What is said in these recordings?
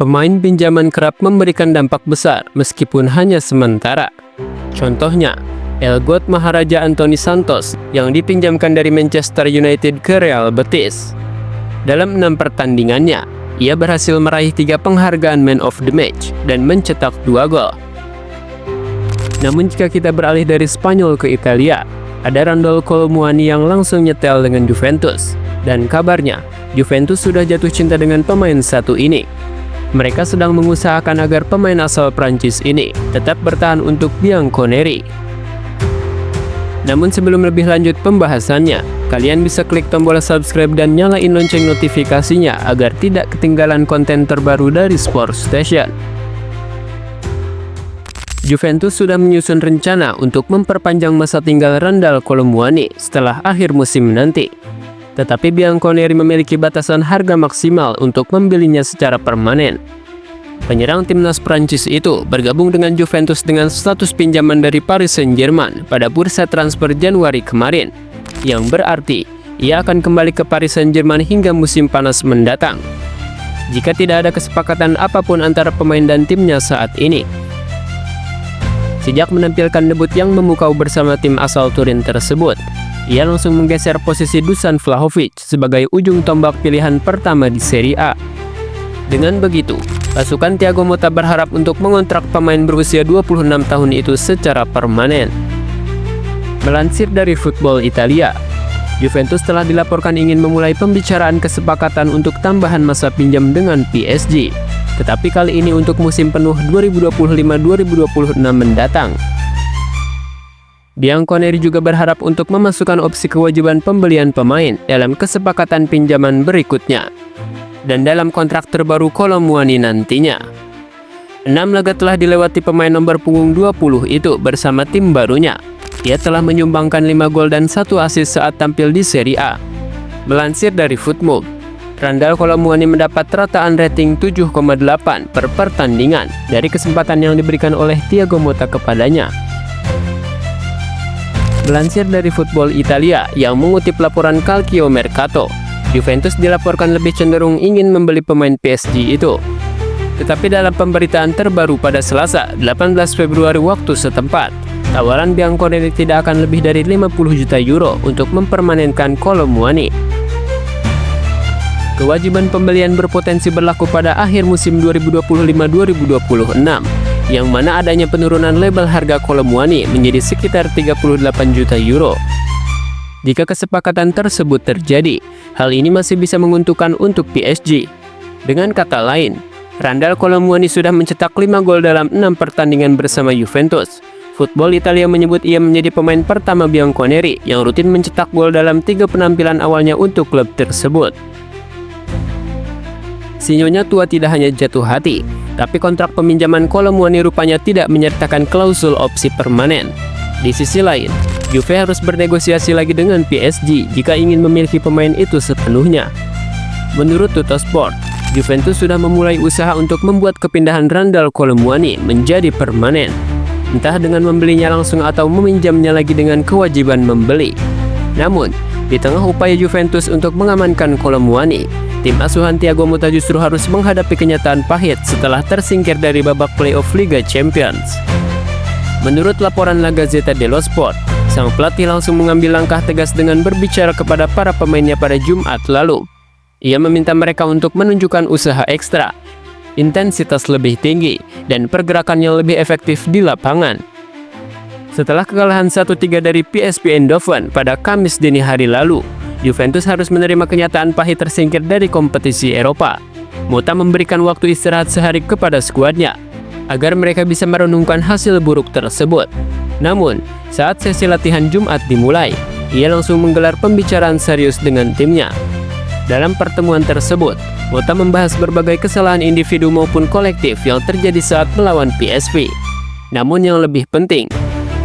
Pemain pinjaman kerap memberikan dampak besar meskipun hanya sementara. Contohnya, El God Maharaja Anthony Santos yang dipinjamkan dari Manchester United ke Real Betis. Dalam 6 pertandingannya, ia berhasil meraih 3 penghargaan Man of the Match dan mencetak 2 gol. Namun jika kita beralih dari Spanyol ke Italia, ada Randal Kolo Muani yang langsung nyetel dengan Juventus. Dan kabarnya, Juventus sudah jatuh cinta dengan pemain satu ini. Mereka sedang mengusahakan agar pemain asal Prancis ini tetap bertahan untuk Bianconeri. Namun sebelum lebih lanjut pembahasannya, kalian bisa klik tombol subscribe dan nyalain lonceng notifikasinya agar tidak ketinggalan konten terbaru dari Sports Station. Juventus sudah menyusun rencana untuk memperpanjang masa tinggal Randal Kolo Muani setelah akhir musim nanti. Tetapi Bianconeri memiliki batasan harga maksimal untuk membelinya secara permanen. Penyerang timnas Prancis itu bergabung dengan Juventus dengan status pinjaman dari Paris Saint-Germain pada bursa transfer Januari kemarin, yang berarti ia akan kembali ke Paris Saint-Germain hingga musim panas mendatang, jika tidak ada kesepakatan apapun antara pemain dan timnya saat ini. Sejak menampilkan debut yang memukau bersama tim asal Turin tersebut, ia langsung menggeser posisi Dusan Vlahovic sebagai ujung tombak pilihan pertama di Serie A. Dengan begitu, pasukan Thiago Motta berharap untuk mengontrak pemain berusia 26 tahun itu secara permanen. Melansir dari Football Italia, Juventus telah dilaporkan ingin memulai pembicaraan kesepakatan untuk tambahan masa pinjam dengan PSG, tetapi kali ini untuk musim penuh 2025-2026 mendatang. Bianconeri juga berharap untuk memasukkan opsi kewajiban pembelian pemain dalam kesepakatan pinjaman berikutnya dan dalam kontrak terbaru Kolo Muani nantinya. 6 laga telah dilewati pemain nomor punggung 20 itu bersama tim barunya. Ia telah menyumbangkan 5 gol dan 1 assist saat tampil di Serie A. Melansir dari Footmob, Randal Kolo Muani mendapat rataan rating 7,8 per pertandingan dari kesempatan yang diberikan oleh Thiago Motta kepadanya. Melansir dari Football Italia yang mengutip laporan Calcio Mercato, Juventus dilaporkan lebih cenderung ingin membeli pemain PSG itu. Tetapi dalam pemberitaan terbaru pada Selasa, 18 Februari waktu setempat, tawaran Bianconeri tidak akan lebih dari 50 juta euro untuk mempermanenkan Kolo Muani. Kewajiban pembelian berpotensi berlaku pada akhir musim 2025-2026, yang mana adanya penurunan label harga Kolo Muani menjadi sekitar 38 juta euro. Jika kesepakatan tersebut terjadi, hal ini masih bisa menguntungkan untuk PSG. Dengan kata lain, Randal Kolo Muani sudah mencetak 5 gol dalam 6 pertandingan bersama Juventus. Football Italia menyebut ia menjadi pemain pertama Bianconeri yang rutin mencetak gol dalam 3 penampilan awalnya untuk klub tersebut. Si Nyonya tua tidak hanya jatuh hati, tapi kontrak peminjaman Kolo Muani rupanya tidak menyertakan klausul opsi permanen. Di sisi lain, Juve harus bernegosiasi lagi dengan PSG jika ingin memiliki pemain itu sepenuhnya. Menurut Tuttosport, Juventus sudah memulai usaha untuk membuat kepindahan Randal Kolo Muani menjadi permanen, entah dengan membelinya langsung atau meminjamnya lagi dengan kewajiban membeli. Namun, di tengah upaya Juventus untuk mengamankan Kolo Muani, tim asuhan Thiago Motta justru harus menghadapi kenyataan pahit setelah tersingkir dari babak playoff Liga Champions. Menurut laporan La Gazzetta dello Sport, sang pelatih langsung mengambil langkah tegas dengan berbicara kepada para pemainnya pada Jumat lalu. Ia meminta mereka untuk menunjukkan usaha ekstra, intensitas lebih tinggi, dan pergerakan yang lebih efektif di lapangan. Setelah kekalahan 1-3 dari PSV Eindhoven pada Kamis dini hari lalu, Juventus harus menerima kenyataan pahit tersingkir dari kompetisi Eropa. Motta memberikan waktu istirahat sehari kepada skuadnya agar mereka bisa merenungkan hasil buruk tersebut. Namun, saat sesi latihan Jumat dimulai, ia langsung menggelar pembicaraan serius dengan timnya. Dalam pertemuan tersebut, Motta membahas berbagai kesalahan individu maupun kolektif yang terjadi saat melawan PSV. Namun yang lebih penting,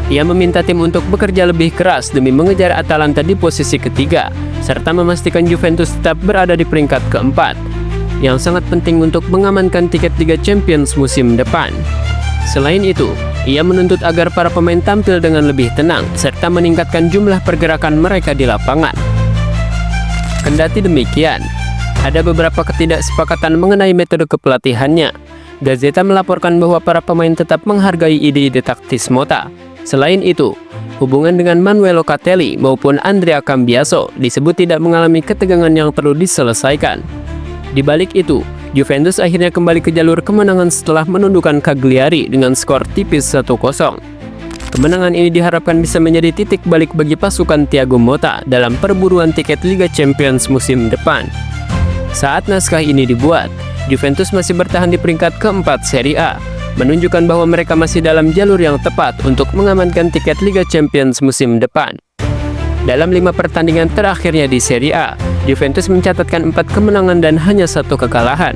ia meminta tim untuk bekerja lebih keras demi mengejar Atalanta di posisi ketiga, serta memastikan Juventus tetap berada di peringkat keempat, yang sangat penting untuk mengamankan tiket Liga Champions musim depan. Selain itu, ia menuntut agar para pemain tampil dengan lebih tenang, serta meningkatkan jumlah pergerakan mereka di lapangan. Kendati demikian, ada beberapa ketidaksepakatan mengenai metode kepelatihannya. Gazeta melaporkan bahwa para pemain tetap menghargai ide-ide taktis Motta. Selain itu, hubungan dengan Manuel Locatelli maupun Andrea Cambiaso disebut tidak mengalami ketegangan yang perlu diselesaikan. Di balik itu, Juventus akhirnya kembali ke jalur kemenangan setelah menundukkan Cagliari dengan skor tipis 1-0. Kemenangan ini diharapkan bisa menjadi titik balik bagi pasukan Thiago Motta dalam perburuan tiket Liga Champions musim depan. Saat naskah ini dibuat, Juventus masih bertahan di peringkat keempat Serie A, menunjukkan bahwa mereka masih dalam jalur yang tepat untuk mengamankan tiket Liga Champions musim depan. Dalam 5 pertandingan terakhirnya di Serie A, Juventus mencatatkan 4 kemenangan dan hanya 1 kekalahan.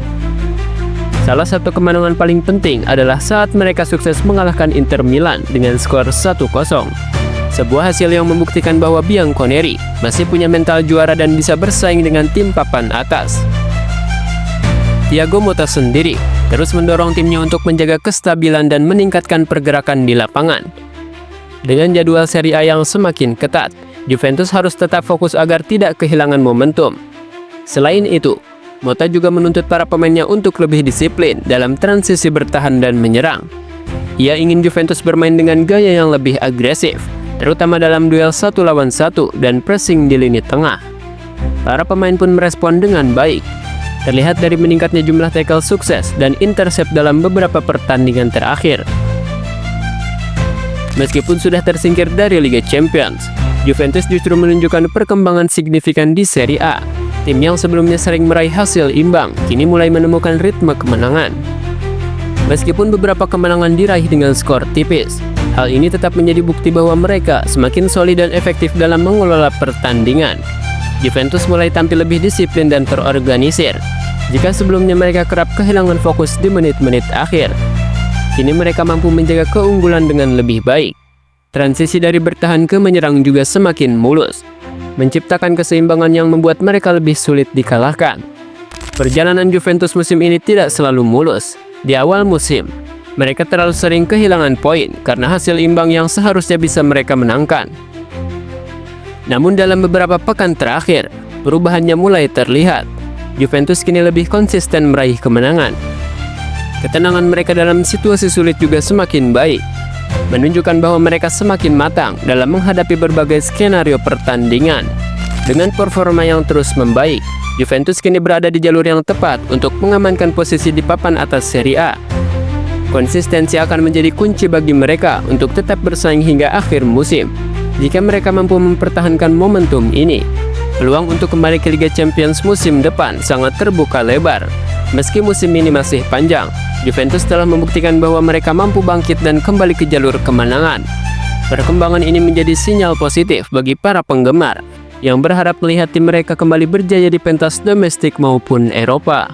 Salah satu kemenangan paling penting adalah saat mereka sukses mengalahkan Inter Milan dengan skor 1-0. Sebuah hasil yang membuktikan bahwa Bianconeri masih punya mental juara dan bisa bersaing dengan tim papan atas. Thiago Motta sendiri terus mendorong timnya untuk menjaga kestabilan dan meningkatkan pergerakan di lapangan. Dengan jadwal Serie A yang semakin ketat, Juventus harus tetap fokus agar tidak kehilangan momentum. Selain itu, Motta juga menuntut para pemainnya untuk lebih disiplin dalam transisi bertahan dan menyerang. Ia ingin Juventus bermain dengan gaya yang lebih agresif, terutama dalam duel 1 lawan 1 dan pressing di lini tengah. Para pemain pun merespon dengan baik. Terlihat dari meningkatnya jumlah tackle sukses dan intercept dalam beberapa pertandingan terakhir. Meskipun sudah tersingkir dari Liga Champions, Juventus justru menunjukkan perkembangan signifikan di Serie A. Tim yang sebelumnya sering meraih hasil imbang, kini mulai menemukan ritme kemenangan. Meskipun beberapa kemenangan diraih dengan skor tipis, hal ini tetap menjadi bukti bahwa mereka semakin solid dan efektif dalam mengelola pertandingan. Juventus mulai tampil lebih disiplin dan terorganisir. Jika sebelumnya mereka kerap kehilangan fokus di menit-menit akhir, kini mereka mampu menjaga keunggulan dengan lebih baik. Transisi dari bertahan ke menyerang juga semakin mulus, menciptakan keseimbangan yang membuat mereka lebih sulit dikalahkan. Perjalanan Juventus musim ini tidak selalu mulus. Di awal musim, mereka terlalu sering kehilangan poin karena hasil imbang yang seharusnya bisa mereka menangkan. Namun dalam beberapa pekan terakhir, perubahannya mulai terlihat. Juventus kini lebih konsisten meraih kemenangan. Ketenangan mereka dalam situasi sulit juga semakin baik, menunjukkan bahwa mereka semakin matang dalam menghadapi berbagai skenario pertandingan. Dengan performa yang terus membaik, Juventus kini berada di jalur yang tepat untuk mengamankan posisi di papan atas Serie A. Konsistensi akan menjadi kunci bagi mereka untuk tetap bersaing hingga akhir musim. Jika mereka mampu mempertahankan momentum ini, peluang untuk kembali ke Liga Champions musim depan sangat terbuka lebar. Meski musim ini masih panjang, Juventus telah membuktikan bahwa mereka mampu bangkit dan kembali ke jalur kemenangan. Perkembangan ini menjadi sinyal positif bagi para penggemar yang berharap melihat tim mereka kembali berjaya di pentas domestik maupun Eropa.